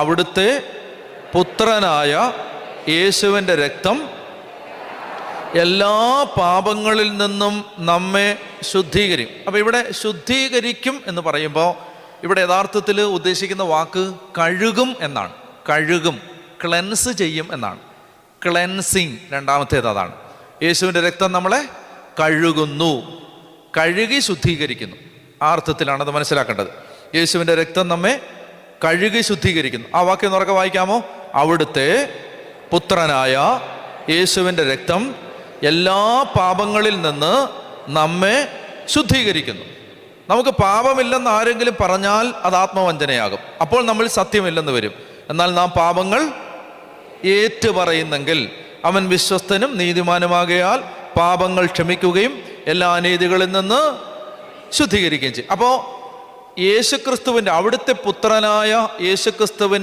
അവിടുത്തെ പുത്രനായ യേശുവിൻ്റെ രക്തം എല്ലാ പാപങ്ങളിൽ നിന്നും നമ്മെ ശുദ്ധീകരിക്കും. അപ്പോൾ ഇവിടെ ശുദ്ധീകരിക്കും എന്ന് പറയുമ്പോൾ ഇവിടെ യഥാർത്ഥത്തിൽ ഉദ്ദേശിക്കുന്ന വാക്ക് കഴുകും എന്നാണ്. കഴുകും, ക്ലെൻസ് ചെയ്യും എന്നാണ്. ക്ലെൻസിങ് രണ്ടാമത്തേത് അതാണ്. യേശുവിൻ്റെ രക്തം നമ്മളെ കഴുകുന്നു, കഴുകി ശുദ്ധീകരിക്കുന്നു. ആ അർത്ഥത്തിലാണത് മനസ്സിലാക്കേണ്ടത്. യേശുവിൻ്റെ രക്തം നമ്മെ കഴുകി ശുദ്ധീകരിക്കുന്നു. ആ വാക്യം ഉറക്കെ വായിക്കാമോ? അവിടുത്തെ പുത്രനായ യേശുവിൻ്റെ രക്തം എല്ലാ പാപങ്ങളിൽ നിന്ന് നമ്മെ ശുദ്ധീകരിക്കുന്നു. നമുക്ക് പാപമില്ലെന്ന് ആരെങ്കിലും പറഞ്ഞാൽ അത് ആത്മവഞ്ചനയാകും. അപ്പോൾ നമ്മൾ സത്യമില്ലെന്ന് വരും. എന്നാൽ നാം പാപങ്ങൾ ഏറ്റുപറയുന്നെങ്കിൽ അവൻ വിശ്വസ്തനും നീതിമാനുമാകയാൽ പാപങ്ങൾ ക്ഷമിക്കുകയും എല്ലാ അനീതികളിൽ നിന്ന് ശുദ്ധീകരിക്കുകയും ചെയ്യും. അപ്പോൾ യേശുക്രിസ്തുവിൻ്റെ, അവിടുത്തെ പുത്രനായ യേശുക്രിസ്തുവിൻ്റെ